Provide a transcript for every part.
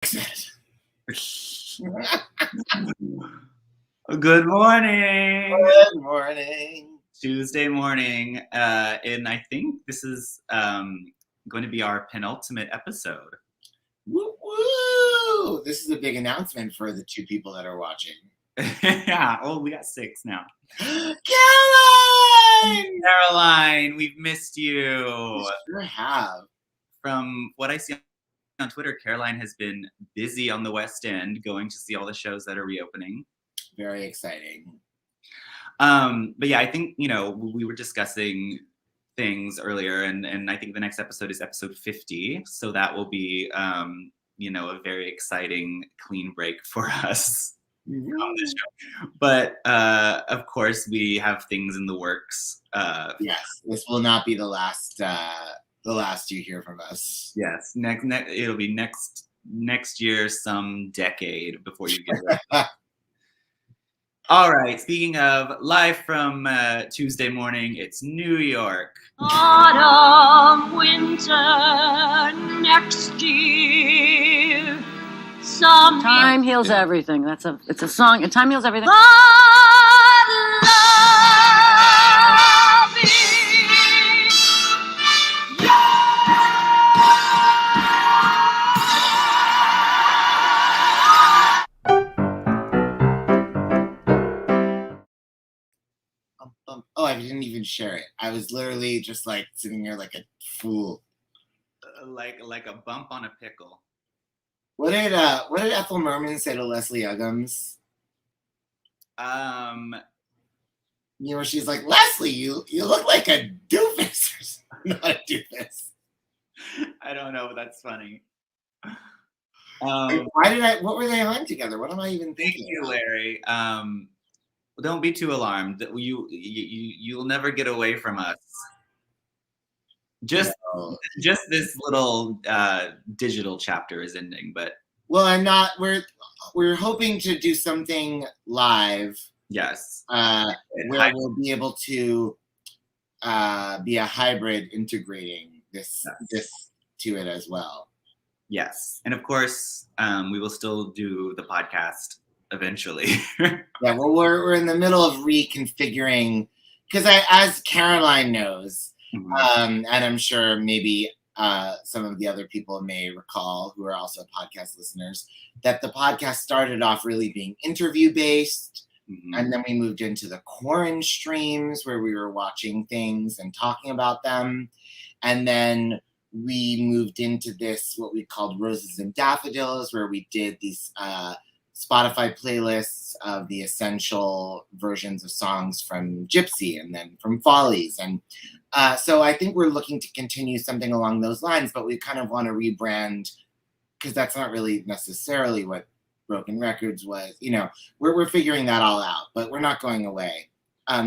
Good morning. Good morning. Tuesday morning, and I think this is going to be our penultimate episode. Woo woo! This is a big announcement for the two people that are watching. Yeah. Oh, we got 6 now. Caroline, we've missed you. We sure have. From what I see on Twitter, Caroline has been busy on the West End, going to see all the shows that are reopening. Very exciting. But yeah, I think, we were discussing things earlier, and I think the next episode is episode 50. So that will be, a very exciting clean break for us on this show. But of course, we have things in the works. Yes, this will not be the last you hear from us. Yes, it'll be next year, some decade before you get it. All right, speaking of live from Tuesday morning, it's New York. Autumn, winter, next year. Time heals everything. It's a song. And time heals everything. Oh, I didn't even share it. I was literally just like sitting here like a fool. Like a bump on a pickle. What did Ethel Merman say to Leslie Uggams? She's like, Leslie, you look like a doofus. Not a doofus. I don't know, but that's funny. What were they on together? What am I even thinking? Thank you, Larry. Don't be too alarmed. You'll never get away from us. Just this little digital chapter is ending, but we're hoping to do something live. Yes. Where we'll be able to be a hybrid integrating this to it as well. Yes. And of course, we will still do the podcast eventually. Yeah, well, we're in the middle of reconfiguring because as Caroline knows, and I'm sure maybe some of the other people may recall who are also podcast listeners, that the podcast started off really being interview based, and then we moved into the Quarren streams where we were watching things and talking about them, and then we moved into this what we called Roses and Daffodils, where we did these Spotify playlists of the essential versions of songs from Gypsy and then from Follies. And so I think we're looking to continue something along those lines, but we kind of want to rebrand because that's not really necessarily what Broken Records was. We're figuring that all out, but we're not going away.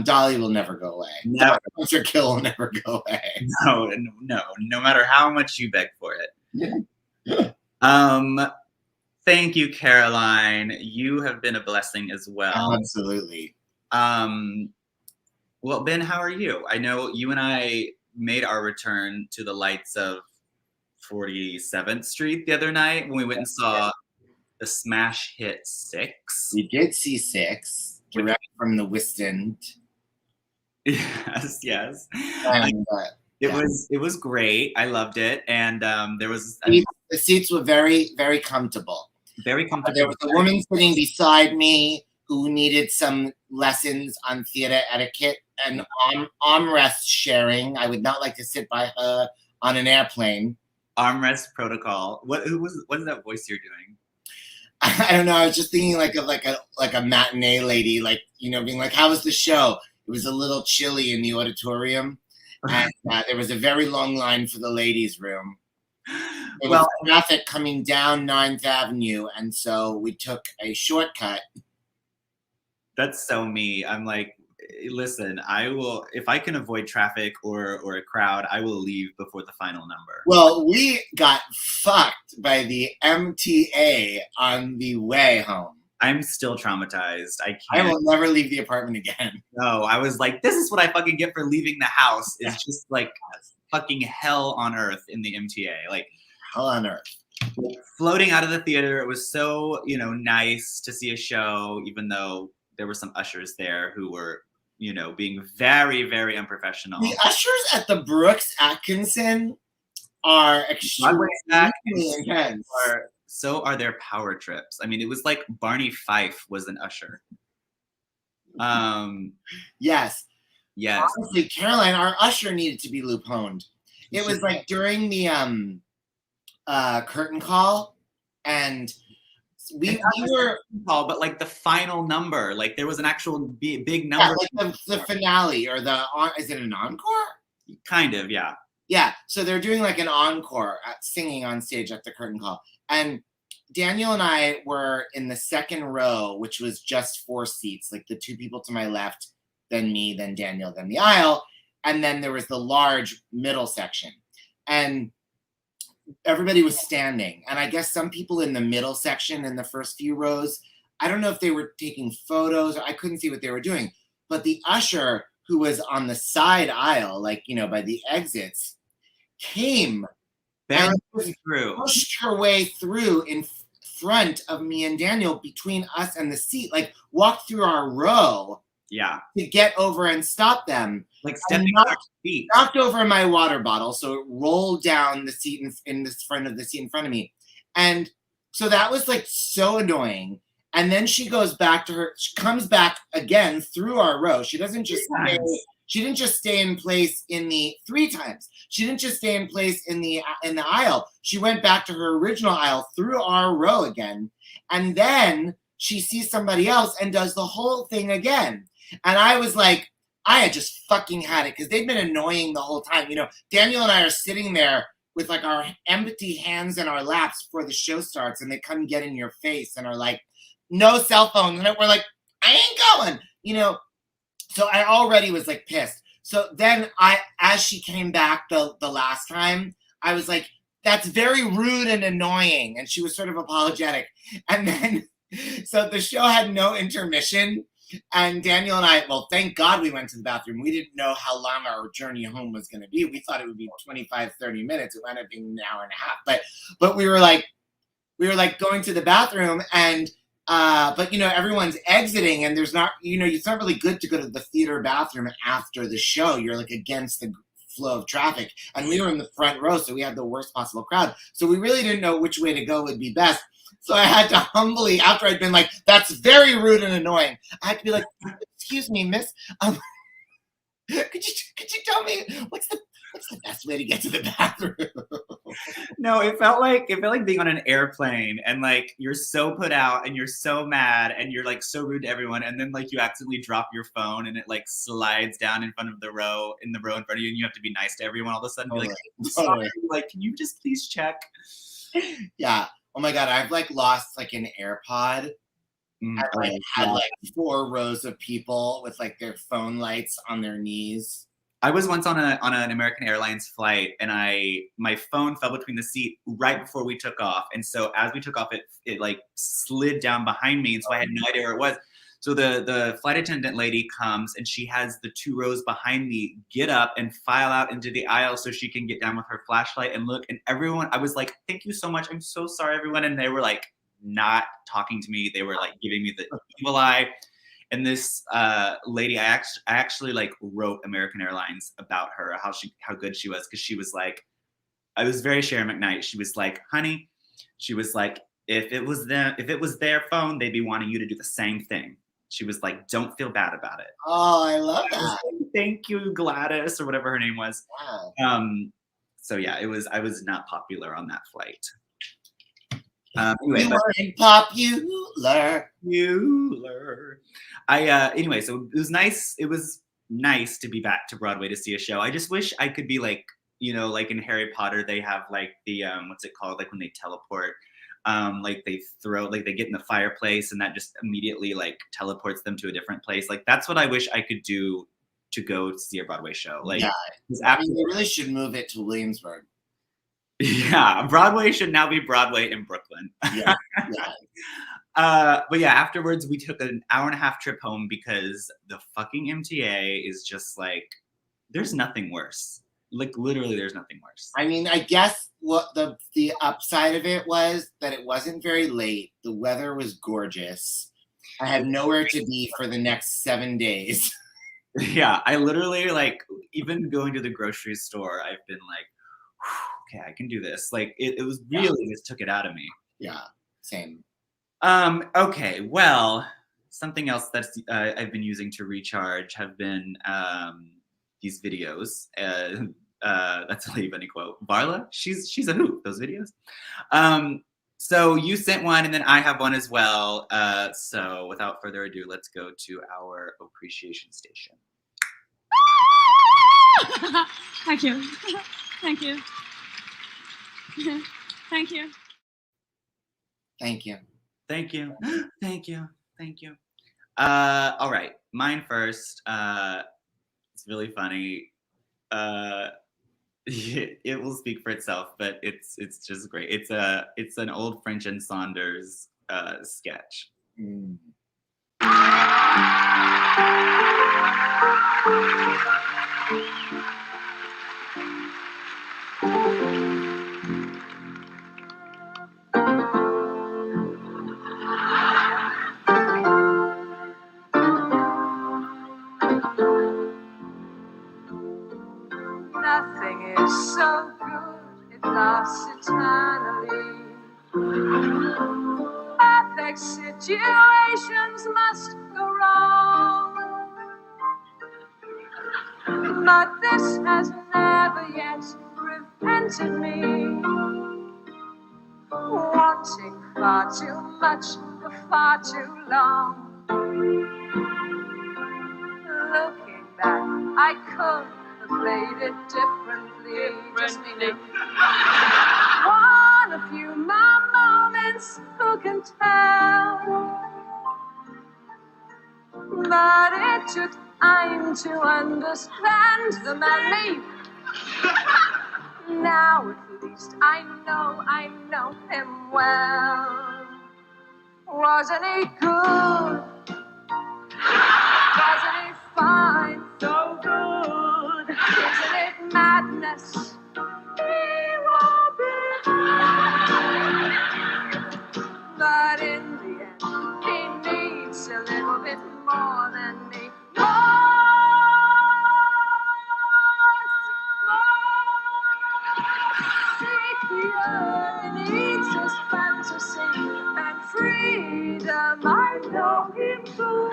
Dolly will never go away. No. Mr. Kill will never go away. No matter how much you beg for it. Yeah. Thank you, Caroline. You have been a blessing as well. Absolutely. Well, Ben, how are you? I know you and I made our return to the lights of 47th Street the other night when we went and saw the smash hit 6. We did see 6, direct from the West End. Yes. And, it was great. I loved it. And there was... The seats were very, very comfortable. Very comfortable. There was a woman sitting beside me who needed some lessons on theater etiquette and armrest sharing. I would not like to sit by her on an airplane. Armrest protocol. What is that voice you're doing? I don't know. I was just thinking like a matinee lady, being like, "How was the show?" It was a little chilly in the auditorium, and there was a very long line for the ladies' room. There was traffic coming down 9th Avenue, and so we took a shortcut. That's so me. I'm like, listen, I will, if I can avoid traffic or a crowd, I will leave before the final number. Well, we got fucked by the MTA on the way home. I'm still traumatized. I will never leave the apartment again. No, I was like, this is what I fucking get for leaving the house. It's just like fucking hell on earth in the MTA. Like hell on earth. floating out of the theater. It was so, you know, nice to see a show, even though there were some ushers there who were, you know, being very, very unprofessional. The ushers at the Brooks Atkinson are extremely intense. So are their power trips. I mean, it was like Barney Fife was an usher. Yes. Yes. Honestly, Caroline, our usher needed to be loop-honed. It was like during the curtain call, and we were call, but like the final number, like there was an actual big number. Yeah, like the finale or is it an encore? Kind of, yeah. Yeah, so they're doing like an encore singing on stage at the curtain call. And Daniel and I were in the second row, which was just 4 seats, like the 2 people to my left, then me, then Daniel, then the aisle. And then there was the large middle section. And everybody was standing. And I guess some people in the middle section in the first few rows, I don't know if they were taking photos. I couldn't see what they were doing. But the usher who was on the side aisle, like, you know, by the exits, came and pushed her way through in front of me and Daniel, between us and the seat, like walked through our row to get over and stop them. Like stepping off feet. Knocked over my water bottle, so it rolled down the seat in the front of the seat in front of me. And so that was like so annoying. And then she goes back to she comes back again through our row. She doesn't just she didn't just stay in place in the 3 times. She didn't just stay in place in the aisle. She went back to her original aisle through our row again. And then she sees somebody else and does the whole thing again. And I was like, I had just fucking had it, because they've been annoying the whole time. You know, Daniel and I are sitting there with like our empty hands in our laps before the show starts, and they come get in your face and are like, no cell phones. And we're like, I ain't going, you know. So I already was like pissed. So then as she came back the last time, I was like, that's very rude and annoying. And she was sort of apologetic. And then, so the show had no intermission. And Daniel and I, well, thank God we went to the bathroom. We didn't know how long our journey home was going to be. We thought it would be 25, 30 minutes. It wound up being an hour and a half. But we were like going to the bathroom, and but you know, everyone's exiting, and there's not, you know, it's not really good to go to the theater bathroom after the show. You're like against the flow of traffic, and we were in the front row, so we had the worst possible crowd. So we really didn't know which way to go would be best. So I had to humbly, after I'd been like, that's very rude and annoying, I had to be like, excuse me, miss, could you tell me what's the best way to get to the bathroom? No, it felt like being on an airplane, and like you're so put out and you're so mad and you're like so rude to everyone, and then like you accidentally drop your phone and it like slides down in front of the row in front of you, and you have to be nice to everyone all of a sudden. Be like, sorry, like, can you just please check? Yeah. Oh my God, I've like lost like an AirPod. I like had like 4 rows of people with like their phone lights on their knees. I was once on an American Airlines flight, and my phone fell between the seat right before we took off. And so as we took off, it like slid down behind me, and so I had no idea where it was. So the flight attendant lady comes, and she has the 2 rows behind me get up and file out into the aisle so she can get down with her flashlight and look. And everyone, I was like, thank you so much. I'm so sorry, everyone. And they were like not talking to me. They were like giving me the evil eye. And this lady, I actually like wrote American Airlines about her, how good she was, because she was like, I was very Sharon McKnight. She was like, honey, she was like, if it was their phone, they'd be wanting you to do the same thing. She was like, don't feel bad about it. Oh, I love that. Like, thank you, Gladys, or whatever her name was. Wow. So yeah, I was not popular on that flight. Anyway, weren't popular. Anyway, so it was nice. It was nice to be back to Broadway to see a show. I just wish I could be like, you know, like in Harry Potter, they have like the what's it called? Like when they teleport. Like they get in the fireplace, and that just immediately like teleports them to a different place. Like that's what I wish I could do to go see a Broadway show. Like, yeah, I mean, they really should move it to Williamsburg. Yeah, Broadway should now be Broadway in Brooklyn. Yeah. But yeah, afterwards we took an hour-and-a-half trip home, because the fucking MTA is just like, there's nothing worse. like literally, there's nothing worse. I mean, I guess what the upside of it was that it wasn't very late. The weather was gorgeous. I had nowhere to be for the next 7 days. Yeah, I literally like even going to the grocery store. I've been like, okay, I can do this. Like it was really just took it out of me. Yeah, same. Okay, well, something else that's I've been using to recharge have been these videos. That's a Lee Bunny quote. Varla, she's a hoot. Those videos. So you sent one, and then I have one as well. So without further ado, let's go to our appreciation station. Thank you. Thank you. Thank you. Thank you. Thank you. Thank you. Thank you. All right, mine first. It's really funny. It will speak for itself, but it's just great. It's an old French and Saunders sketch. Mm. Nothing is so good, it lasts eternally. Perfect situations must go wrong, but this has never yet prevented me wanting far too much for far too long. Looking back, I could have played it differently. Just me. One a few more moments, who can tell? But it took time to understand the man. Now at least I know him well. Wasn't he good? Wasn't he fine? So good. Isn't it madness? He won't be. But in the end, he needs a little bit more than me. He needs his fantasy and freedom. I know him too.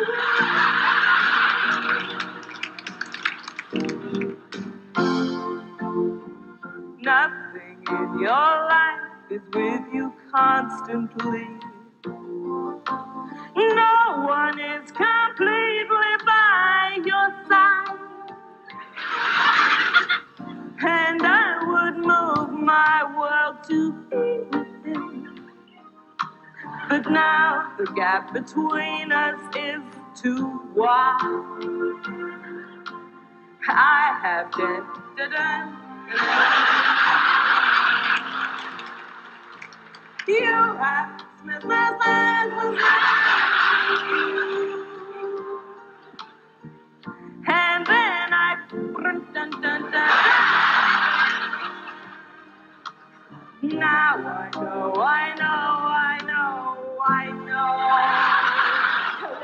Nothing in your life is with you constantly. No one is completely by your side. And I would move my world to be with him. But now the gap between us is too wide. I have done. You have and then I now I know.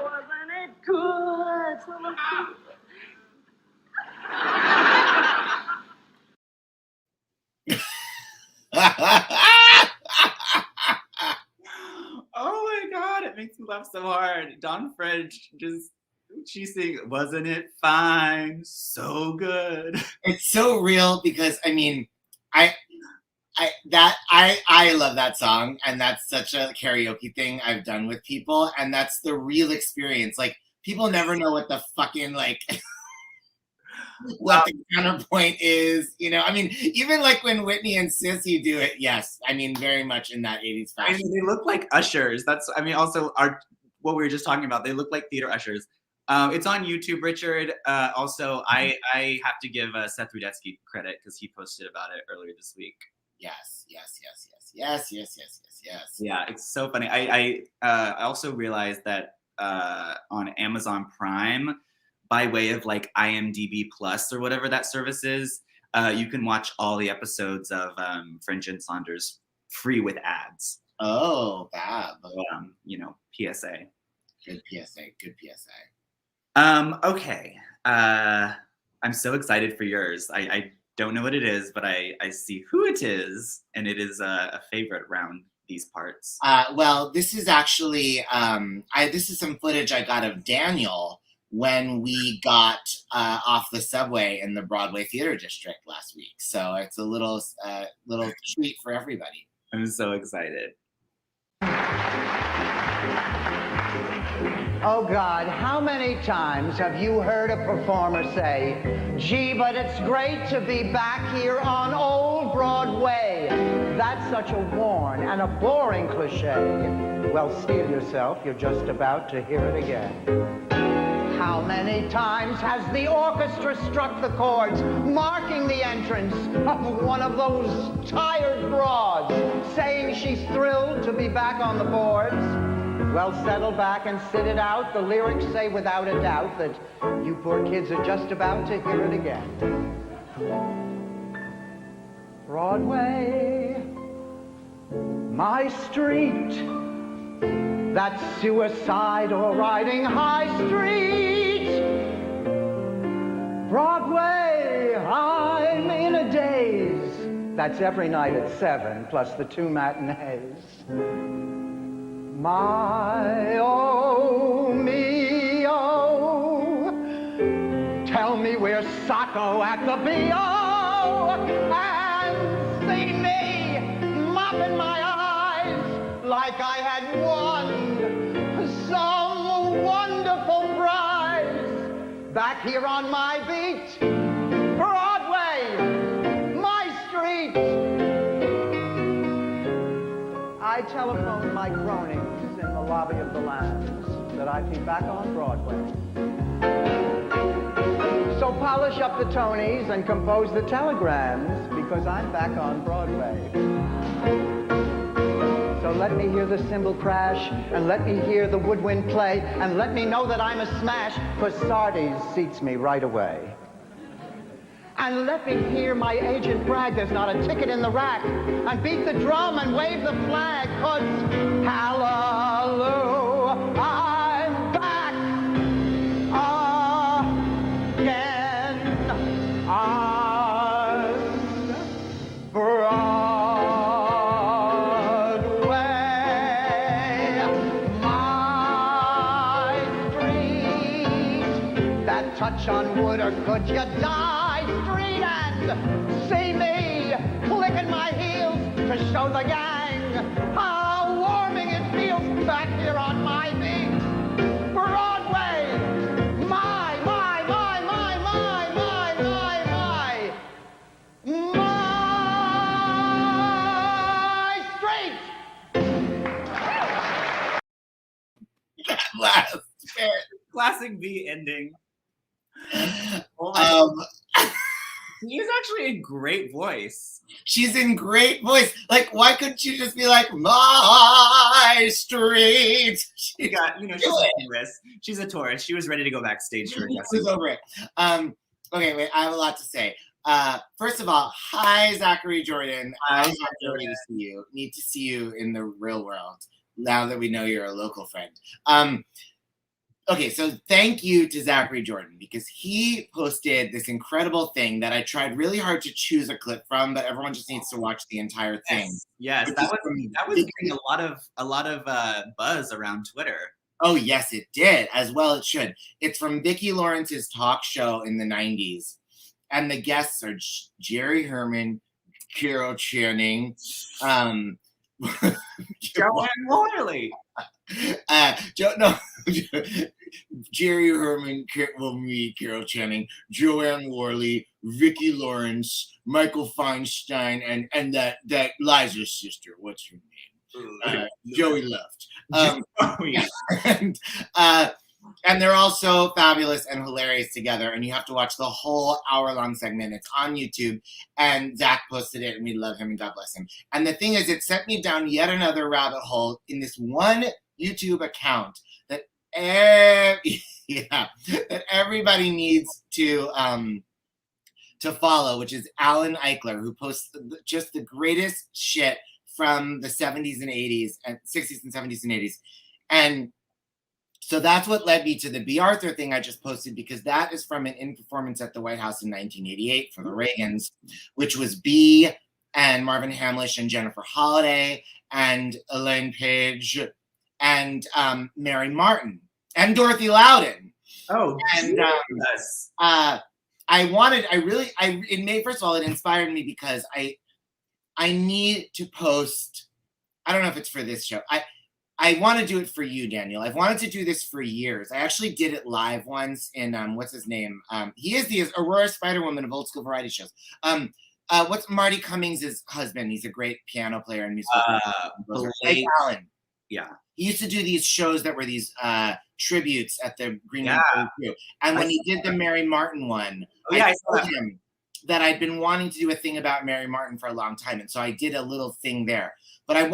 Wasn't it good? Oh my god, it makes me laugh so hard. Dawn French she sings, wasn't it fine? So good. It's so real because I mean, I love that song, and that's such a karaoke thing I've done with people, and that's the real experience. Like people never know what the fucking like what the counterpoint is, you know. I mean, even like when Whitney and Sissy do it, yes, I mean very much in that 80s fashion. I mean, they look like ushers. Also what we were just talking about, they look like theater ushers. It's on YouTube, Richard. Also, I have to give Seth Rudetsky credit because he posted about it earlier this week. Yes. Yeah, it's so funny. I also realized that on Amazon Prime, by way of like IMDb Plus or whatever that service is, you can watch all the episodes of French and Saunders free with ads. Oh, fab. You know, PSA. Good PSA. Good PSA. Okay. I'm so excited for yours. I don't know what it is, but I see who it is, and it is a favorite around these parts. Well, this is actually this is some footage I got of Daniel when we got off the subway in the Broadway Theater District last week. So it's a little treat for everybody. I'm so excited. Oh God, how many times have you heard a performer say, gee, but it's great to be back here on old Broadway. That's such a worn and a boring cliche. Well, steel yourself, you're just about to hear it again. How many times has the orchestra struck the chords, marking the entrance of one of those tired broads, saying she's thrilled to be back on the boards? Well, settle back and sit it out. The lyrics say without a doubt that you poor kids are just about to hear it again. Broadway, my street, that suicidal riding high street. Broadway, I'm in a daze. That's every night at 7, plus the 2 matinees. My, oh, me, oh, tell me where's Sacco at the B.O. and see me mopping my eyes like I had won some wonderful prize. Back here on my beat, Broadway, my street. I telephoned my cronies in the lobby of the Lambs that I'd be back on Broadway. So polish up the Tonys and compose the telegrams, because I'm back on Broadway. So let me hear the cymbal crash, and let me hear the woodwind play, and let me know that I'm a smash, for Sardi's seats me right away. And let me hear my agent brag there's not a ticket in the rack, and beat the drum and wave the flag, 'cause hallelujah, I'm back again on Broadway. My street, that touch on wood, or could you die? See me clicking my heels to show the gang how warming it feels back here on my beat. Broadway, my street. Last bit. Classic B ending. She is actually a great voice. She's in great voice. Like, why couldn't she just be like, my street? She got, you know, she's a tourist. She's a tourist. She was ready to go backstage to her dressing. She's over it. Okay, wait, I have a lot to say. First of all, hi, Zachary Jordan. Hi, Jordan. Need to see you in the real world now that we know you're a local friend. Okay, so thank you to Zachary Jordan, because he posted this incredible thing that I tried really hard to choose a clip from, but everyone just needs to watch the entire thing. Yes, that was getting a lot of buzz around Twitter. Oh yes, it did, as well it should. It's from Vicki Lawrence's talk show in the 90s, and the guests are Jerry Herman, Carol Channing, Joanne Worley. Jerry Herman, Carol Channing, Joanne Worley, Vicki Lawrence, Michael Feinstein, and that Liza's sister. What's her name? Joey Luft. And they're also fabulous and hilarious together. And you have to watch the whole hour-long segment. It's on YouTube. And Zach posted it, and we love him, and God bless him. And the thing is, it sent me down yet another rabbit hole in this one YouTube account that everybody needs to to follow, which is Alan Eichler, who posts just the greatest shit from the 70s and 80s and 60s and 70s and 80s. And so that's what led me to the B. Arthur thing I just posted, because that is from an in-performance at the White House in 1988 for the Reagans, which was B and Marvin Hamlish and Jennifer Holliday and Elaine Page and Mary Martin and Dorothy Loudon. Oh, and yes. First of all, it inspired me because I need to post. I don't know if it's for this show. I want to do it for you, Daniel. I've wanted to do this for years. I actually did it live once in what's his name? He is the Aurora Spider-Woman of old school variety shows. What's Marty Cummings' husband? He's a great piano player and musical. Blake Allen. Yeah. He used to do these shows that were these tributes at the Green Room. And when he did the Mary Martin one, I told him that I'd been wanting to do a thing about Mary Martin for a long time. And so I did a little thing there. But I've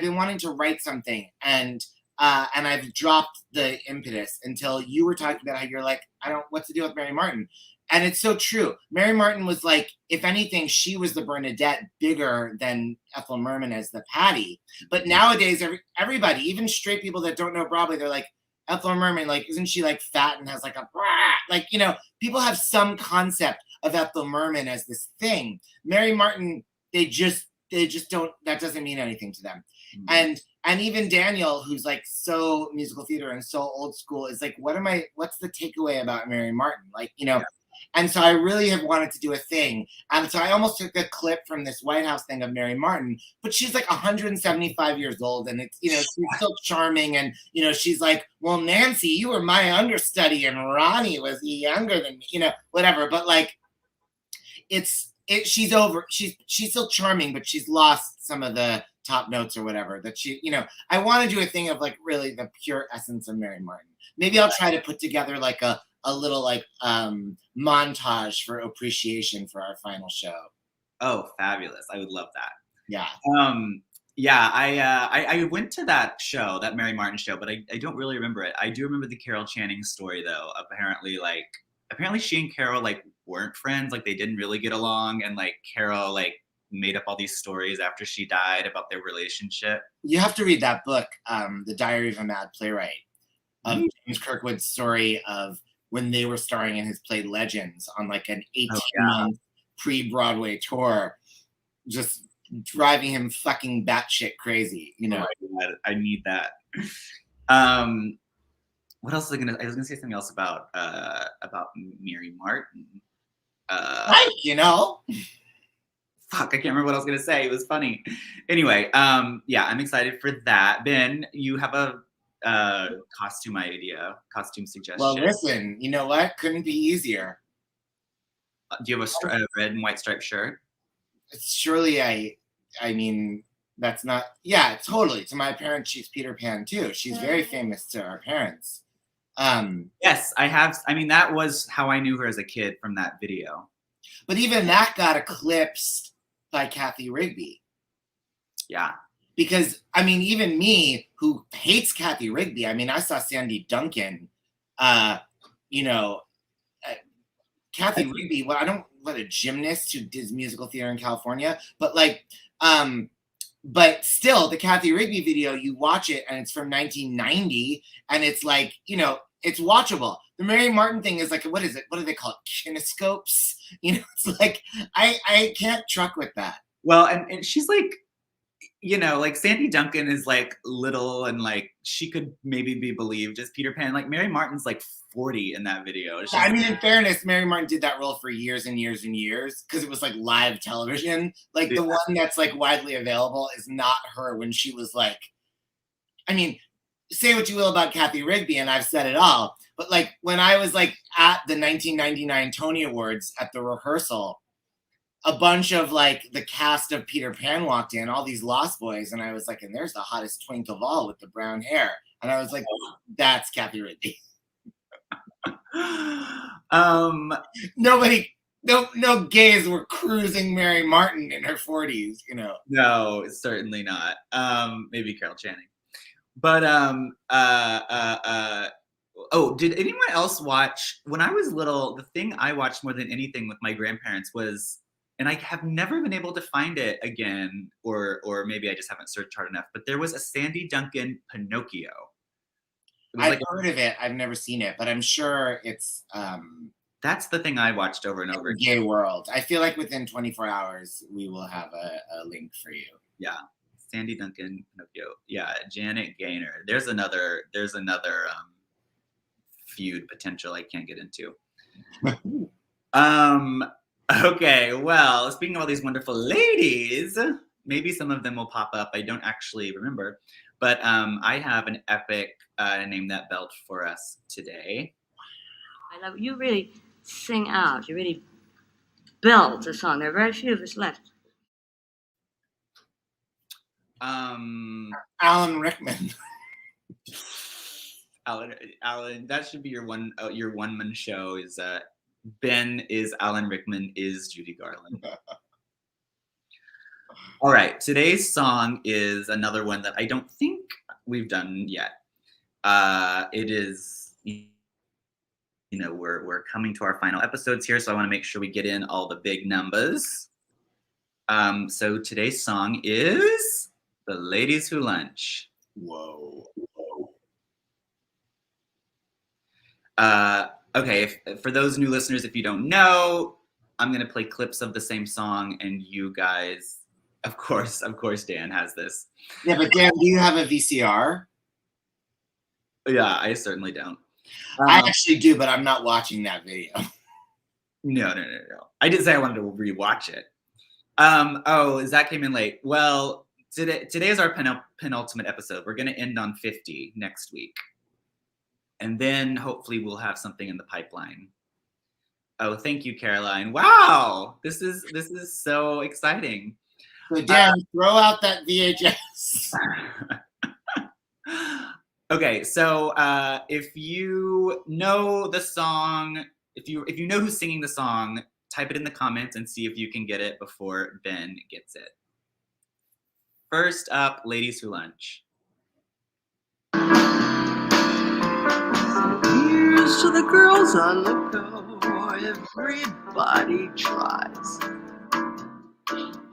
been wanting to write something, and I've dropped the impetus until you were talking about how you're like, what's the deal with Mary Martin? And it's so true. Mary Martin was like, if anything, she was the Bernadette bigger than Ethel Merman as the Patty. But nowadays, everybody, even straight people that don't know Broadway, they're like, Ethel Merman, like, isn't she like fat and has like a, like, you know, people have some concept of Ethel Merman as this thing. Mary Martin, they just don't, that doesn't mean anything to them. Mm-hmm. And even Daniel, who's like so musical theater and so old school, is like, what's the takeaway about Mary Martin? Like, you know, and so I really have wanted to do a thing. And so I almost took a clip from this White House thing of Mary Martin, but she's like 175 years old, and it's, you know, she's so charming. And, you know, she's like, well, Nancy, you were my understudy and Ronnie was younger than me, you know, whatever. But like, she's still charming, but she's lost some of the top notes or whatever that she, you know. I want to do a thing of like really the pure essence of Mary Martin. Maybe I'll try to put together like a little like montage for appreciation for our final show. Oh, fabulous. I would love that. Yeah. I went to that show, that Mary Martin show, but I don't really remember it. I do remember the Carol Channing story though. Apparently she and Carol like weren't friends, like they didn't really get along, and like Carol like made up all these stories after she died about their relationship. You have to read that book, The Diary of a Mad Playwright, of James Kirkwood's story of when they were starring in his play Legends on like an 18-month pre-Broadway tour, just driving him fucking batshit crazy, you know. Oh my God, I need that. What else was I was gonna say something else about Mary Martin. You know. Fuck, I can't remember what I was gonna say. It was funny. Anyway, yeah, I'm excited for that. Ben, you have a costume suggestion. Well, listen, you know what? Couldn't be easier. Do you have a red and white striped shirt? Surely, I mean, that's not. Yeah, totally. To my parents, she's Peter Pan too. She's very famous to our parents. Yes, I have. I mean, that was how I knew her as a kid, from that video. But even that got eclipsed by Kathy Rigby. Yeah. Because, I mean, even me, who hates Kathy Rigby, I mean, I saw Sandy Duncan, you know, Kathy Rigby, what a gymnast who did musical theater in California, but like, but still, the Kathy Rigby video, you watch it and it's from 1990, and it's like, you know, it's watchable. The Mary Martin thing is like, what is it? What do they call it? Kinescopes? You know, it's like, I can't truck with that. Well, and she's like, you know, like Sandy Duncan is like little and like she could maybe be believed as Peter Pan. Like Mary Martin's like 40 in that video. I mean, in fairness, Mary Martin did that role for years and years and years because it was like live television. Like the one that's like widely available is not her when she was like, I mean, say what you will about Kathy Rigby, and I've said it all, but like when I was like at the 1999 Tony Awards at the rehearsal, a bunch of like the cast of Peter Pan walked in, all these Lost Boys, and I was like, and there's the hottest twink of all with the brown hair, and I was like, that's Kathy Rigby. No gays were cruising Mary Martin in her 40s, you know. No, certainly not. Maybe Carol Channing. But Oh, did anyone else watch, when I was little, the thing I watched more than anything with my grandparents was, and I have never been able to find it again, or maybe I just haven't searched hard enough, but there was a Sandy Duncan Pinocchio. It was I've like heard of it. I've never seen it, but I'm sure it's that's the thing I watched over and over again. Gay World. I feel like within 24 hours we will have a link for you. Yeah. Sandy Duncan Pinocchio. Yeah, Janet Gaynor. There's another feud potential I can't get into. Okay, well, speaking of all these wonderful ladies, maybe some of them will pop up. I don't actually remember, but I have an epic Name That Belt for us today. I love you. Really sing out. You really belt a song. There are very few of us left. Alan Rickman. Alan, that should be your one-man show. Is Ben is Alan Rickman is Judy Garland. All right, today's song is another one that I don't think we've done yet. It is, we're coming to our final episodes here, so I want to make sure we get in all the big numbers. So today's song is The Ladies Who Lunch. Whoa. Okay, for those new listeners, if you don't know, I'm going to play clips of the same song, and you guys, of course, Dan has this. Yeah, but Dan, do you have a VCR? Yeah, I certainly don't. I actually do, but I'm not watching that video. No. I did say I wanted to rewatch it. Zach came in late. Well, today is our penultimate episode. We're going to end on 50 next week. And then hopefully we'll have something in the pipeline. Oh, thank you, Caroline. Wow, this is so exciting. So Dan, throw out that VHS. Okay, so if you know the song, if you know who's singing the song, type it in the comments and see if you can get it before Ben gets it. First up, Ladies Who Lunch. Here's to the girls on the go. Everybody tries.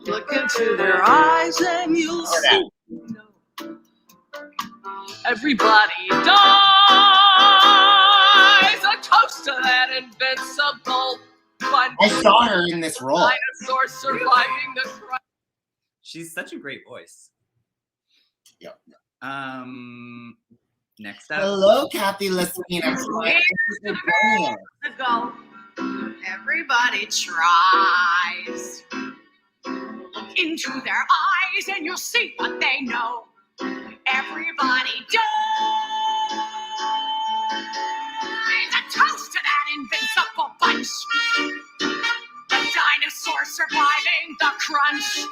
Look into their eyes and you'll see. Everybody dies. A toast to that invincible one. I saw her in this role. Dinosaur surviving the crunch. She's such a great voice. Yep. Next up. Hello, Kathy listening. Go. Everybody tries. Look into their eyes and you'll see what they know. Everybody dies. A toast to that invincible bunch. The dinosaur surviving the crunch.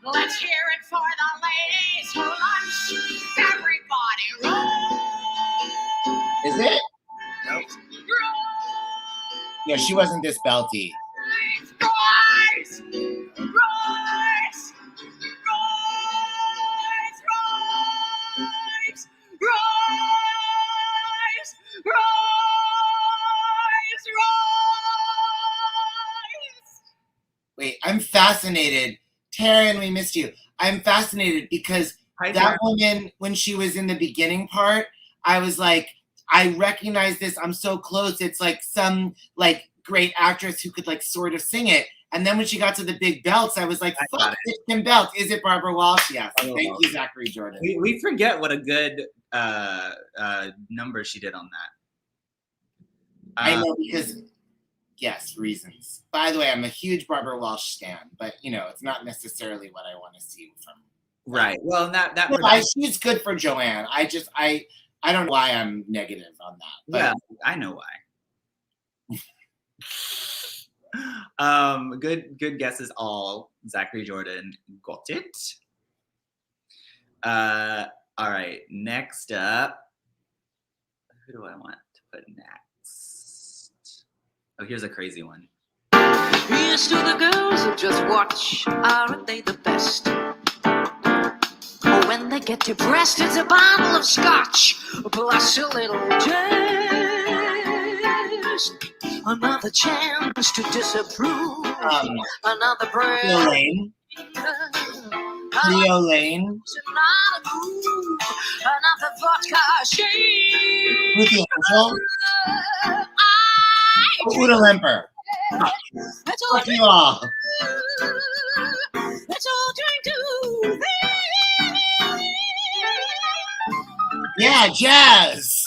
Let's hear it for the ladies who lunch. Everybody roll. Is it? Nope. Yeah, she wasn't this belty. Rise! Wait, I'm fascinated. Taryn, we missed you. I'm fascinated because that woman, when she was in the beginning part, I was like, I recognize this. I'm so close. It's like some like great actress who could like sort of sing it. And then when she got to the big belts, I was like, fuck, Kim Belt. Is it Barbara Walsh? Yes. Thank you, Zachary Jordan. We forget what a good number she did on that. I know because, yes, reasons. By the way, I'm a huge Barbara Walsh stan, but it's not necessarily what I want to see from. Right. Well, she's good for Joanne. I don't know why I'm negative on that. But. Yeah, I know why. Good guesses all. Zachary Jordan got it. All right, next up. Who do I want to put next? Oh, here's a crazy one. Here's to the girls who just watch. Aren't they the best? Oh, when they get depressed, it's a bottle of scotch plus a little gin. years, another chance to disapprove, another breath. Nolen. Nolen. Another vodka shake. Ruthie Angel. Uda Lemper. Fuck you all. Let's all drink to Yeah, jazz.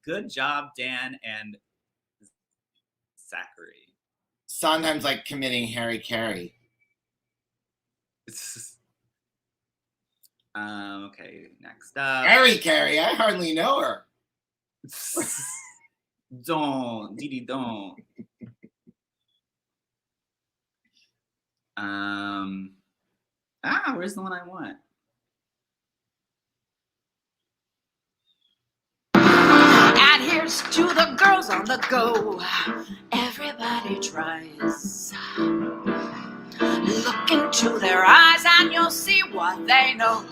Good job, Dan and Zachary. Sometimes like committing Harry Carey. Okay, next up. Harry Carey, I hardly know her. Don't, Didi, don't. Where's the one I want? And here's to the girls on the go. Everybody tries. Look into their eyes and you'll see what they know.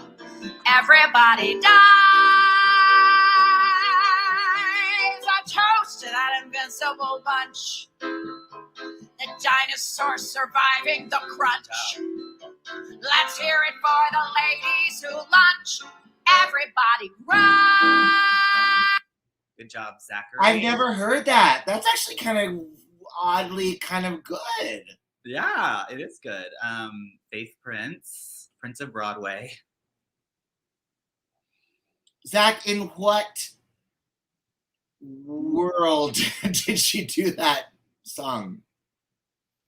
Everybody dies. A toast to that invincible bunch. The dinosaurs surviving the crunch. Let's hear it for the ladies who lunch. Everybody run. Good job, Zachary. I've never heard that. That's actually kind of oddly kind of good. Yeah, it is good. Faith Prince of Broadway. Zach, in what world did she do that song?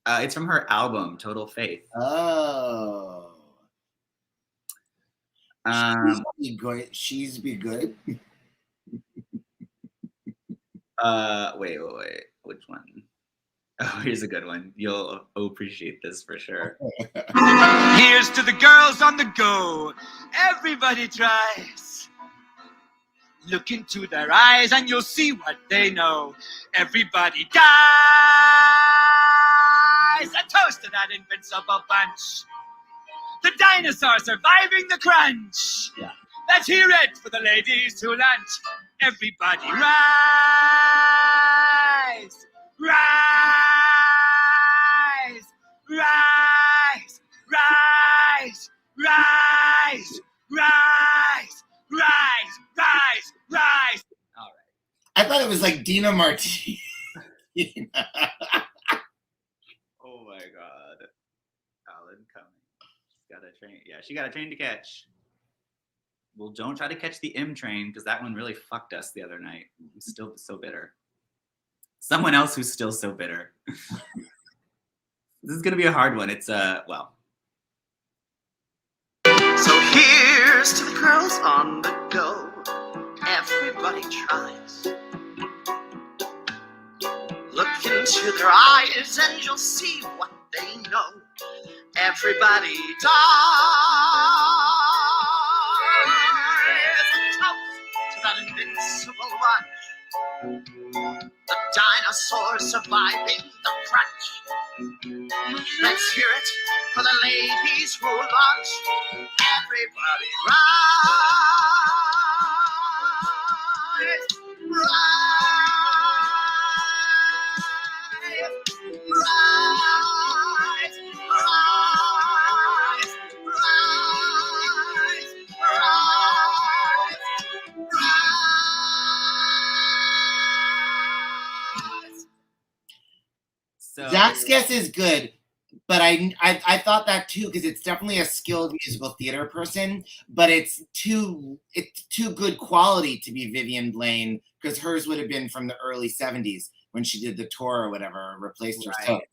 It's from her album, Total Faith. Oh. She's be good. Wait. Which one? Oh, here's a good one. You'll appreciate this for sure. Here's to the girls on the go. Everybody tries. Look into their eyes and you'll see what they know. Everybody dies. A toast to that invincible bunch. The dinosaur surviving the crunch. Yeah. Let's hear it for the ladies who lunch. Everybody rise. Rise. Rise. Rise. Rise. Rise. Rise. Rise. Rise. All right. I thought it was like Dina Martini. Oh my God. Alan coming. She's got a train. Yeah, she got a train to catch. Well, don't try to catch the M train because that one really fucked us the other night. I'm still so bitter. Someone else who's still so bitter. This is gonna be a hard one. It's well. So here's to the girls on the go. Everybody tries. Look into their eyes and you'll see what they know. Everybody dies. A toast to that invincible one. The dinosaur surviving the crunch. Let's hear it for the ladies who lunch. Everybody rise. So Zach's guess is good, but I thought that too because it's definitely a skilled musical theater person, but it's too good quality to be Vivian Blaine because hers would have been from the early 70s when she did the tour or whatever, replaced her. Right.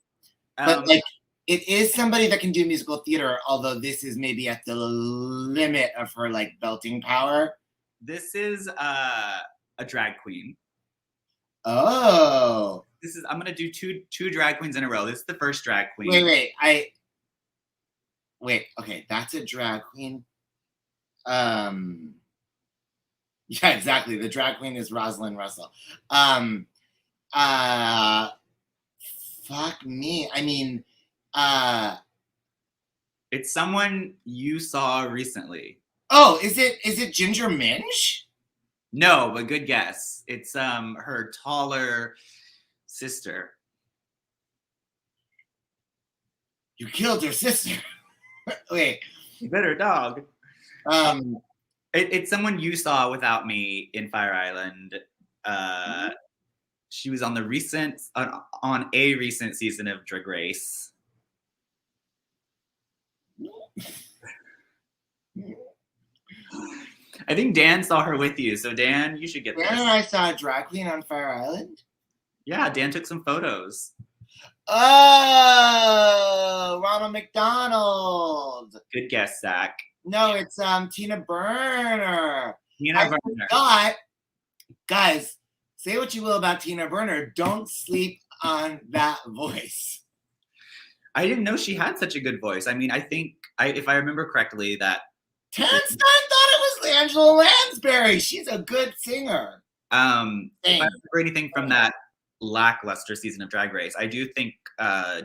So, but like it is somebody that can do musical theater, although this is maybe at the limit of her like belting power. this is a drag queen. Oh. I'm gonna do two drag queens in a row. This is the first drag queen. Wait, okay, that's a drag queen. Yeah, exactly. The drag queen is Rosalind Russell. Fuck me. I mean, It's someone you saw recently. oh, is it Ginger Minge? No, but good guess. It's her taller, sister. You killed her sister. Wait. You bit her dog. Um, It's someone you saw without me in Fire Island. She was on the on a recent season of Drag Race. I think Dan saw her with you, so Dan, you should get Dan this. and I saw a drag queen on Fire Island. Yeah, Dan took some photos. Oh, Ronald McDonald. Good guess, Zach. No, it's Tina Burner. Tina Burner. Forgot. Guys, say what you will about Tina Burner. Don't sleep on that voice. I didn't know she had such a good voice. I mean, I think, if I remember correctly, that Terrence Stein thought it was Angela Lansbury. She's a good singer. if I remember anything from that lackluster season of Drag Race, I do think,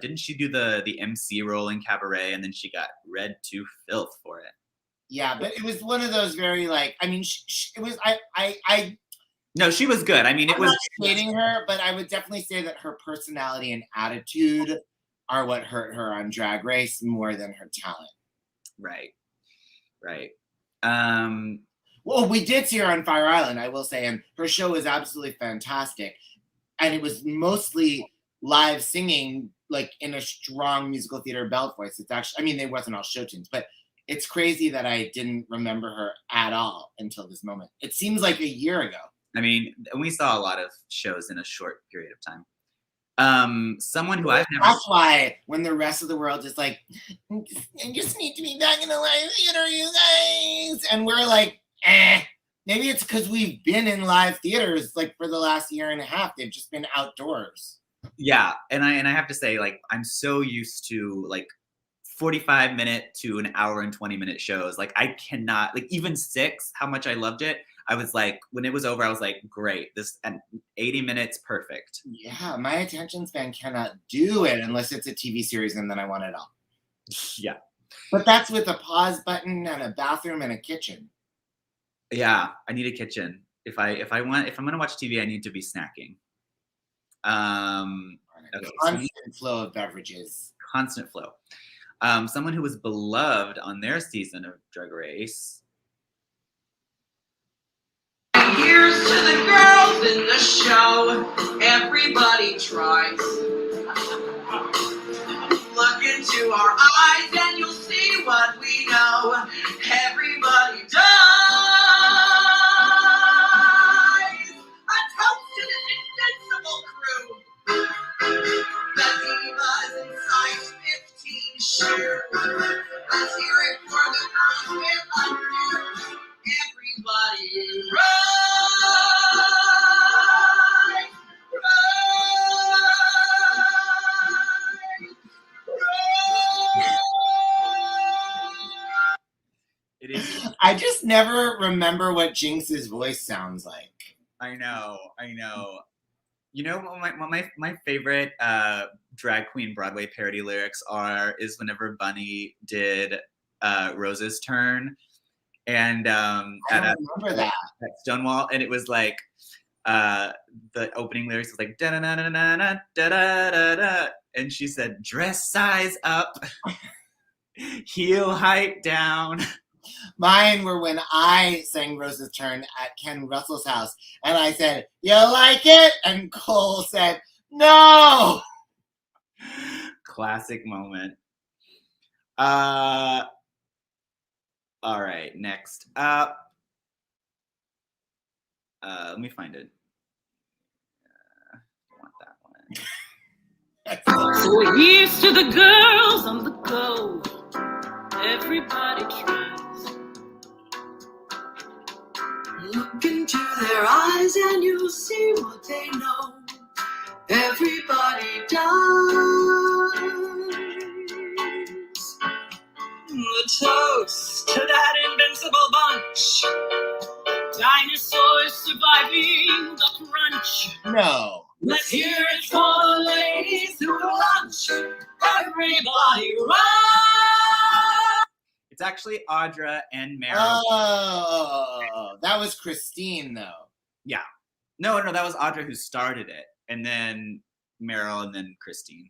didn't she do the MC role in Cabaret, and then she got read to filth for it? Yeah, but it was one of those very like, I mean, it was, No, she was good. I mean, I'm not hating her, but I would definitely say that her personality and attitude are what hurt her on Drag Race more than her talent. Right. Well, we did see her on Fire Island, I will say, and her show was absolutely fantastic. And it was mostly live singing, like in a strong musical theater belt voice. It's actually, I mean, they wasn't all show tunes, but it's crazy that I didn't remember her at all until this moment. It seems like a year ago. I mean, we saw a lot of shows in a short period of time. Someone who I've never. That's why when the rest of the world is like, I just need to be back in the live theater, you guys, and we're like, maybe it's because we've been in live theaters like for the last year and a half. They've just been outdoors. Yeah, and I have to say, like, I'm so used to like 45-minute to an hour and 20-minute shows. Like, I cannot, like, even 6, how much I loved it. I was like, when it was over, I was like, great, this, and 80 minutes, perfect. Yeah, my attention span cannot do it unless it's a TV series, and then I want it all. Yeah. But that's with a pause button and a bathroom and a kitchen. Yeah, I need a kitchen. If I'm gonna watch TV, I need to be snacking. Okay, constant flow of beverages. Constant flow. Someone who was beloved on their season of Drag Race. Here's to the girls in the show. Everybody tries. Look into our eyes and you'll see what we know. Everybody does. A toast to this invincible crew. The divas inside 15 shoes. Let's hear it for the girls with undos. Everybody rise, It is. I just never remember what Jinx's voice sounds like. I know. You know what my favorite drag queen Broadway parody lyrics is whenever Bunny did Rose's Turn, and I don't remember that. at Stonewall, and it was like the opening lyrics was like da da da da da da da da da, and she said dress size up, heel height down. Mine were when I sang Rose's Turn at Ken Russell's house, and I said, "You like it?" And Cole said, "No." Classic moment. All right, next up. Let me find it. I want that one. So here's to the girls on the go. Everybody tries. Look into their eyes and you'll see what they know. Everybody does. The toast to that invincible bunch. Dinosaurs surviving the crunch. No. Let's hear it for the ladies who lunch. Everybody run! It's actually Audra and Meryl. Oh, that was Christine, though. Yeah. No, that was Audra who started it. And then Meryl, and then Christine.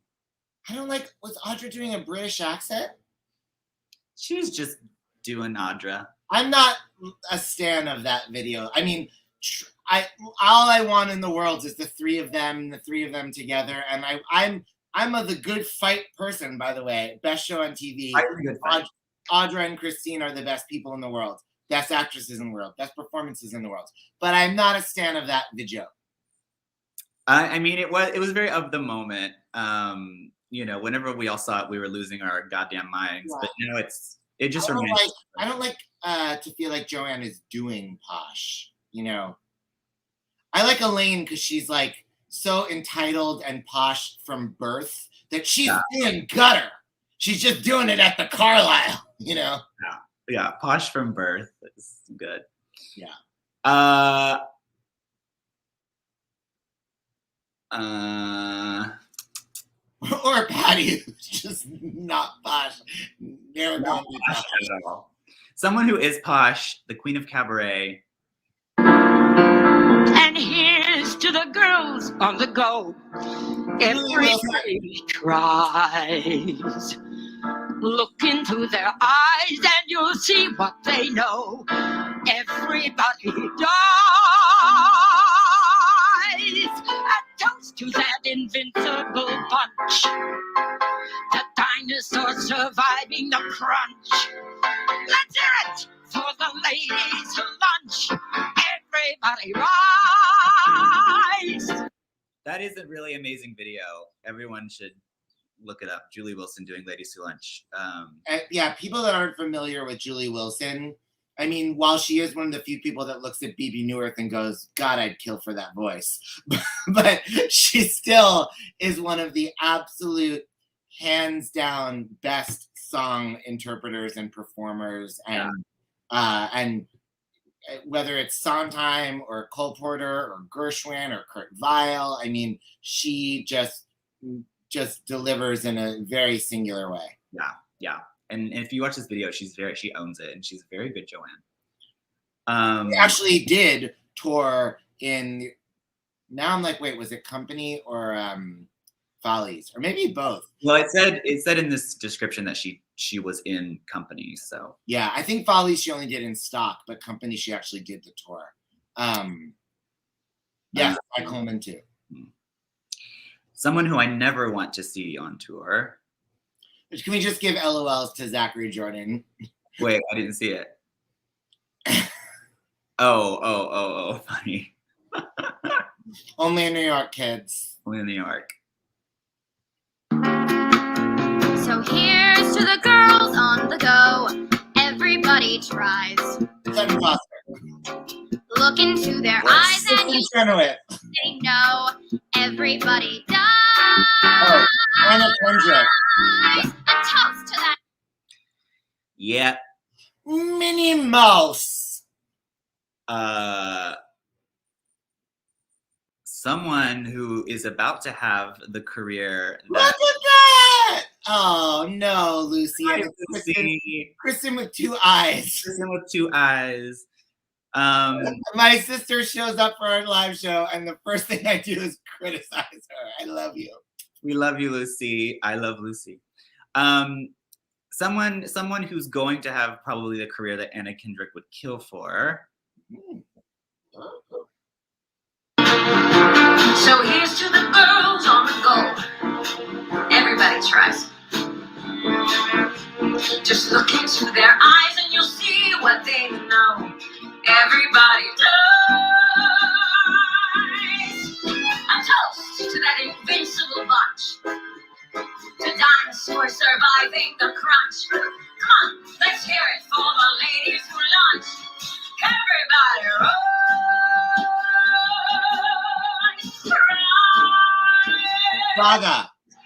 I don't like. Was Audra doing a British accent? She was just doing Audra. I'm not a stan of that video. I mean, all I want in the world is the three of them together. And I'm the good fight person, by the way. Best show on TV. Audra and Christine are the best people in the world. Best actresses in the world. Best performances in the world. But I'm not a stan of that video. I mean, it was very of the moment. You know, whenever we all saw it, we were losing our goddamn minds. Yeah. But you know, it just remains. I don't like to feel like Joanne is doing Posh. You know, I like Elaine because she's like so entitled and posh from birth that she's doing gutter. She's just doing it at the Carlisle. You know. Yeah, posh from birth is good. Yeah. Or Patty, who's just not posh. Never gonna be posh at all. Someone who is posh, the Queen of Cabaret. And here's to the girls on the go. Everybody tries. Look into their eyes and you'll see what they know. Everybody dies. A toast to that invincible bunch. The dinosaurs surviving the crunch. Let's hear it for the ladies who lunch. Everybody rise. That is a really amazing video. Everyone should look it up. Julie Wilson doing Ladies Who Lunch. Yeah, people that aren't familiar with Julie Wilson, I mean, while she is one of the few people that looks at Bebe Neuwirth and goes, God, I'd kill for that voice. But she still is one of the absolute, hands down, best song interpreters and performers. And whether it's Sondheim or Cole Porter or Gershwin or Kurt Weill, I mean, she just delivers in a very singular way. Yeah. And if you watch this video, she owns it, and she's a very good Joanne. She actually did tour in. Now I'm like, wait, was it Company or Follies, or maybe both? Well, it said in this description that she was in Company. So yeah, I think Follies she only did in stock, but Company she actually did the tour. Yeah, I Coleman too. Someone who I never want to see on tour. Can we just give LOLs to Zachary Jordan? Wait, I didn't see it. Oh, funny. Only in New York, kids. Only in New York. So here's to the girls on the go. Everybody tries. Look into their eyes and you they know. Everybody dies. Oh, Anna Kendrick. A toast to that. Yeah. Minnie Mouse. Someone who is about to have the career that... Look at that! Oh no, Lucy. Hi, Lucy. Kristen with two eyes. Kristen with two eyes. My sister shows up for our live show, and the first thing I do is criticize her. I love you. We love you, Lucy. I love Lucy. Someone who's going to have probably the career that Anna Kendrick would kill for. So here's to the girls on the go. Everybody tries. Just look into their eyes and you'll see what they know. Everybody dies. A toast to that invincible bunch. To dinosaurs surviving the crunch. Come on, let's hear it for the ladies who lunch. Everybody rise. Gaga.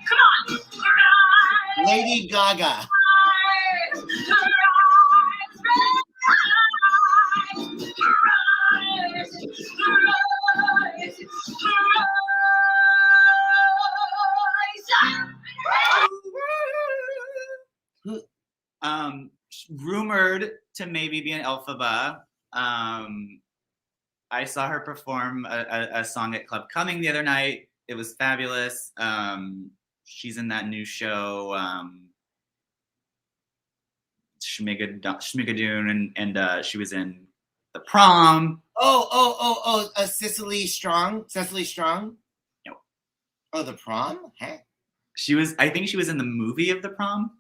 Come on. Rise. Lady Gaga. Rumored to maybe be an Elphaba. I saw her perform a song at Club Cumming the other night. It was fabulous. She's in that new show, Schmigadoon, and she was in The Prom. Cecily Strong. No. Oh, The Prom? Hey. I think she was in the movie of The Prom.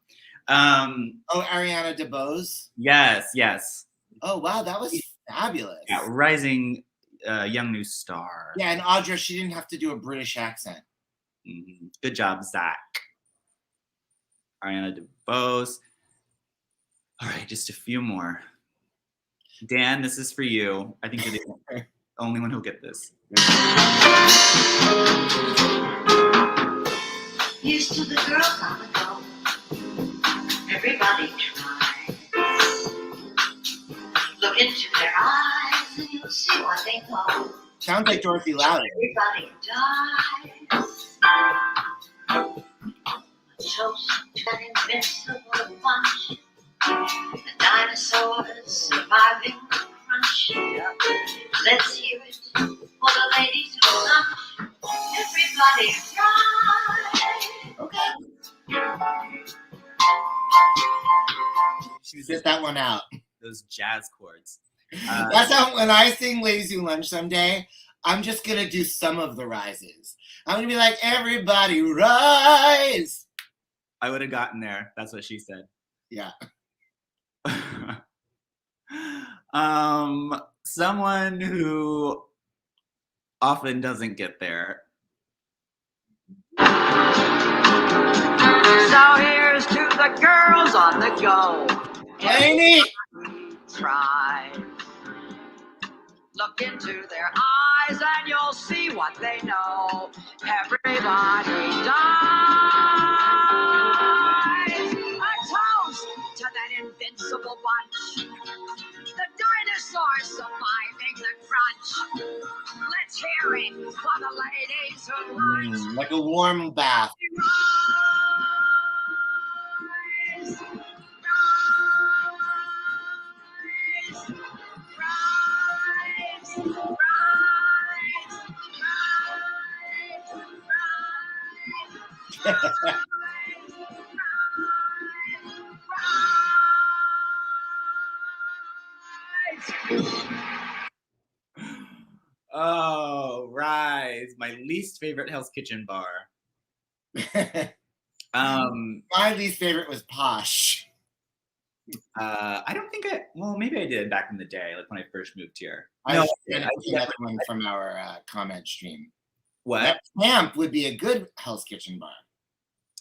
Ariana DeBose? Yes. Oh, wow, that was fabulous. Yeah, rising young new star. Yeah, and Audra, she didn't have to do a British accent. Mm-hmm. Good job, Zach. Ariana DeBose. All right, just a few more. Dan, this is for you. I think you're the only one who'll get this. Used to the girls on the go. Everybody tries. Look into their eyes and you'll see what they know. Sounds like Dorothy Loudon. Everybody dies. Toast to an invincible bunch. The dinosaurs surviving the crunch. Let's hear it for the ladies who lunch. Everybody tries. Okay. Sit that one out. Those jazz chords. That's how when I sing Ladies Who Lunch someday, I'm just going to do some of the rises. I'm going to be like, everybody rise. I would have gotten there. That's what she said. Yeah. Someone who often doesn't get there. So here's to the girls on the go. Lainey! Try. Look into their eyes and you'll see what they know. Everybody dies. A toast to that invincible bunch. The dinosaurs surviving the crunch. Let's hear it for the ladies who lunch. Like a warm bath. Rise. Oh, Rise, my least favorite Hell's Kitchen bar. My least favorite was Posh. I don't think maybe I did back in the day, like when I first moved here. I that one from our comment stream. What? That Camp would be a good Hell's Kitchen bar.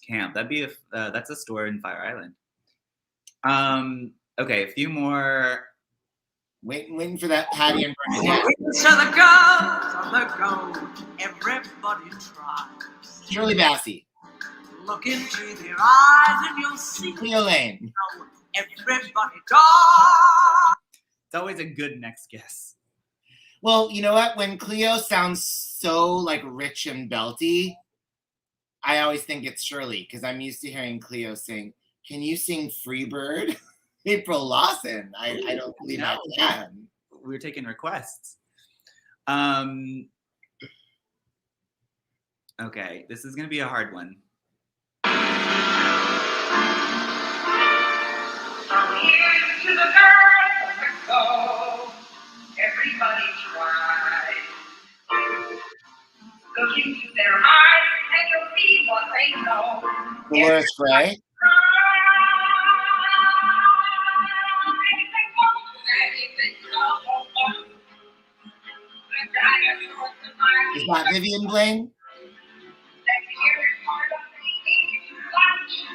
Camp, that'd be that's a store in Fire Island. Okay, a few more. Waiting for that Patty and Bernadette. So the girls on the go, everybody tries. Shirley Bassey. Look into their eyes and you'll see. Cleo Lane. Everybody dies. It's always a good next guess. Well, you know what? When Cleo sounds so like rich and belty, I always think it's Shirley because I'm used to hearing Cleo sing. Can you sing Freebird? April Lawson. I don't believe I can. We were taking requests. Okay, this is gonna be a hard one. Here's to the girls that go. Everybody tries. Look into their eyes and you'll see what they know. Dolores Gray. Is that Vivian Blaine?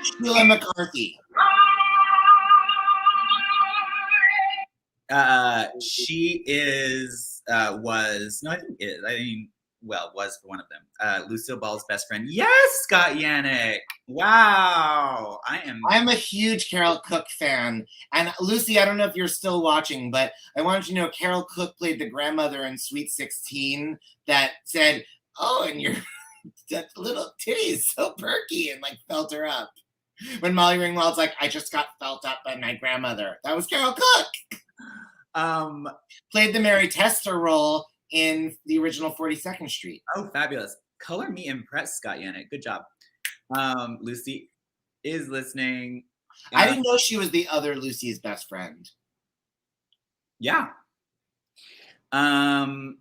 Sheila McCarthy. She was for one of them. Lucille Ball's best friend. Yes, Scott Yannick. Wow. I'm a huge Carol Cook fan. And Lucy, I don't know if you're still watching, but I wanted you to know Carol Cook played the grandmother in Sweet 16 that said, oh, and your that little titty is so perky, and like felt her up. When Molly Ringwald's like, I just got felt up by my grandmother. That was Carol Cook. Um, Played the Mary Tester role in the original 42nd Street. Oh, fabulous. Color me impressed, Scott Yannick. Good job. Lucy is listening. I didn't know she was the other Lucy's best friend. Yeah. All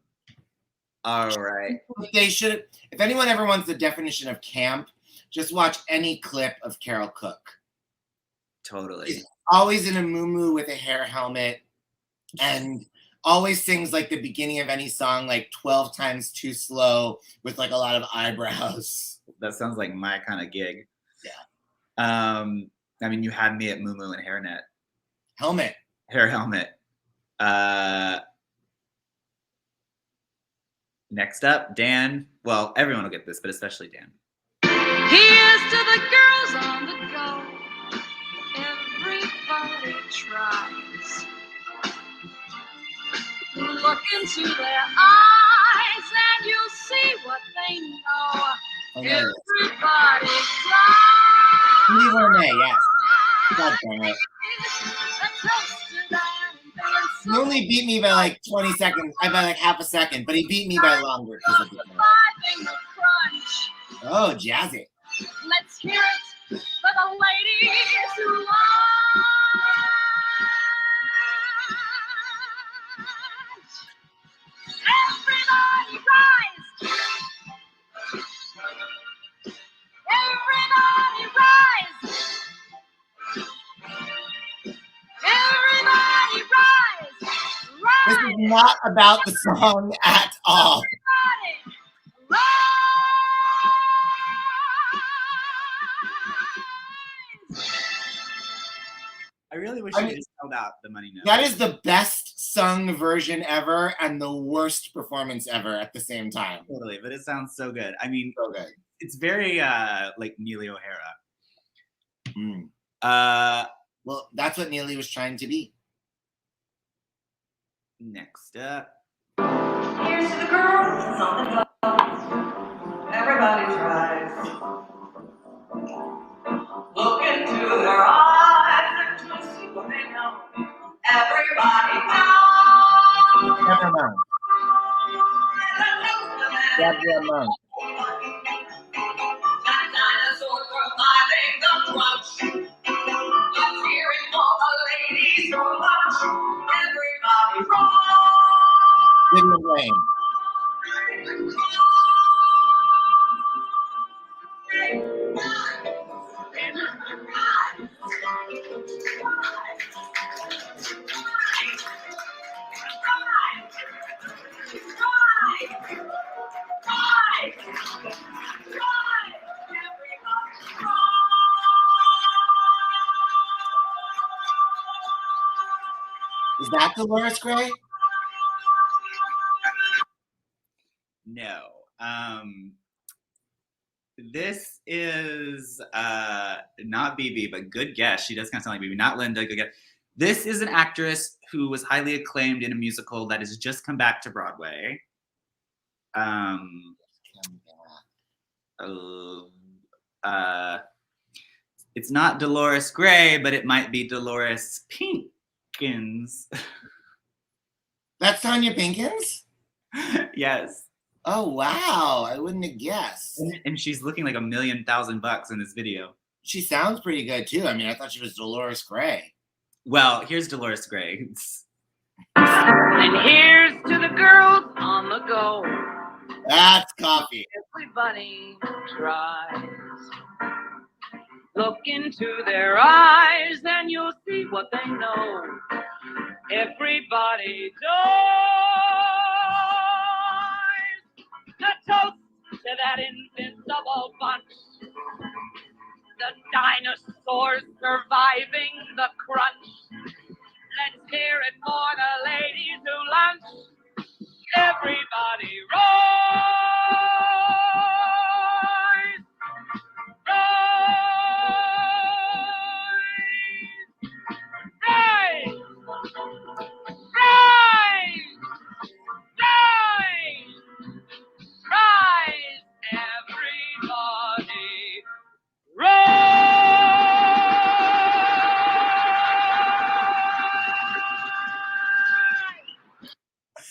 right. They should. If anyone ever wants the definition of camp, just watch any clip of Carol Cook. Totally. She's always in a muumuu with a hair helmet, and always sings like the beginning of any song like 12 times too slow with like a lot of eyebrows. That sounds like my kind of gig. Yeah. I mean, you had me at muumuu and hairnet. Helmet. Hair helmet. Next up, Dan. Well, everyone will get this, but especially Dan. Here's to the girls on the go. Everybody tries. Look into their eyes and you'll see what they know. Everybody tries. Stevie Wonder, yes. God damn it. He only beat me by like 20 seconds. By like half a second, but he beat me by longer. Oh, jazzy. Let's hear it for the ladies who rise. Everybody rise. Everybody rise. Everybody rise. Rise. This is not about the song at all. Everybody rise. I really wish you just held out the money note. That is the best sung version ever and the worst performance ever at the same time. Totally, but it sounds so good. I mean, so good. It's very like Neely O'Hara. Well, that's what Neely was trying to be. Next up. Here's to the girls on the go. Everybody tries. Look into their eyes and you'll see what they know. Everybody knows. Never mind. Gabrielle Monk. That dinosaur surviving the crunch. Let's hear it for the ladies who lunch. Everybody roll. Vivian Wayne. Is that Dolores Gray? No. This is not BB, but good guess. She does kind of sound like BB. Not Linda. Good guess. This is an actress who was highly acclaimed in a musical that has just come back to Broadway. It's not Dolores Gray, but it might be Dolores Pinkins. That's Tanya Pinkins? Yes. Oh, wow. I wouldn't have guessed. And she's looking like $1,000,000 in this video. She sounds pretty good, too. I mean, I thought she was Dolores Gray. Well, here's Dolores Gray. And here's to the girls on the go. That's coffee. Everybody tries. Look into their eyes and you'll see what they know. Everybody dies. The toast to that invincible bunch. The dinosaurs surviving the crunch. Let's hear it for the ladies who lunch. Everybody rise. Rise. Rise. Rise. Rise. Everybody rise.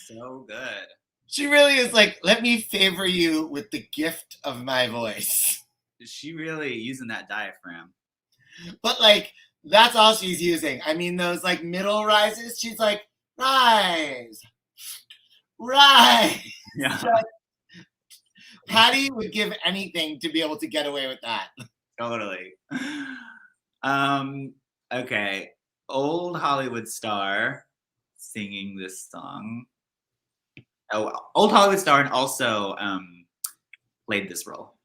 So good. She really is like, let me favor you with the gift of my voice. She really using that diaphragm. But like, that's all she's using. I mean, those like middle rises, she's like, rise. Yeah. Patty would give anything to be able to get away with that. Totally. Okay. Old Hollywood star singing this song. Oh, old Hollywood star, and also played this role.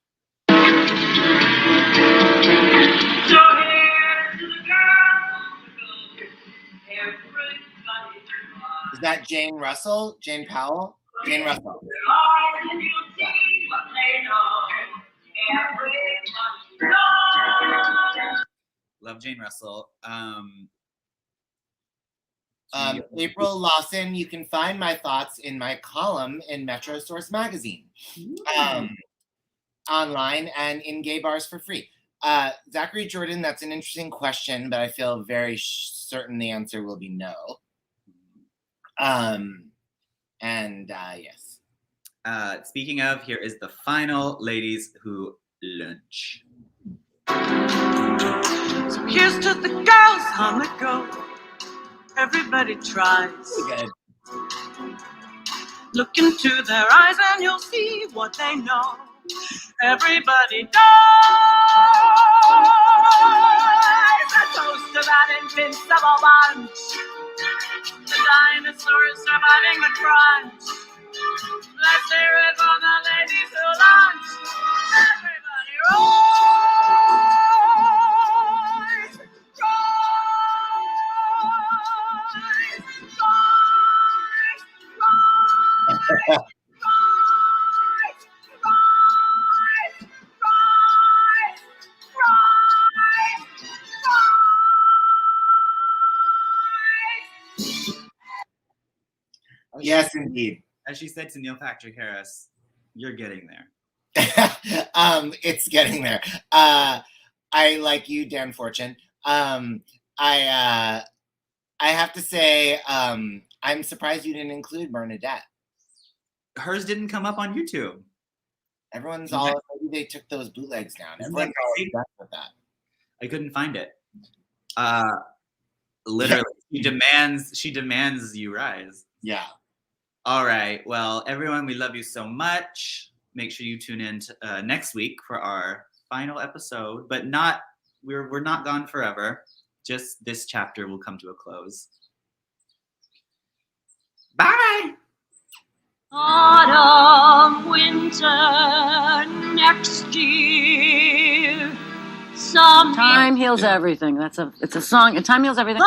Is that Jane Russell? Jane Powell? Jane Russell. Love Jane Russell. April Lawson, you can find my thoughts in my column in Metro Source magazine, online and in gay bars for free. Zachary Jordan, that's an interesting question, but I feel very certain the answer will be no. Yes. Speaking of, here is the final Ladies Who Lunch. So here's to the girls on the go. Everybody tries. Good. Look into their eyes and you'll see what they know. Everybody dies. A toast to that invincible bunch. The dinosaurs surviving the crunch. Let's hear it for the ladies who lunch. Everybody rise. Yes, indeed. As she said to Neil Patrick Harris, you're getting there. It's getting there. I like you, Dan Fortune. I have to say, I'm surprised you didn't include Bernadette. Hers didn't come up on YouTube. Maybe they took those bootlegs down. Everyone's all obsessed with that. I couldn't find it. Literally, she demands you rise. Yeah. All right. Well, everyone, we love you so much. Make sure you tune in next week for our final episode, but we're not gone forever. Just this chapter will come to a close. Bye. Autumn, winter, next year. Time heals everything. It's a song. Time heals everything.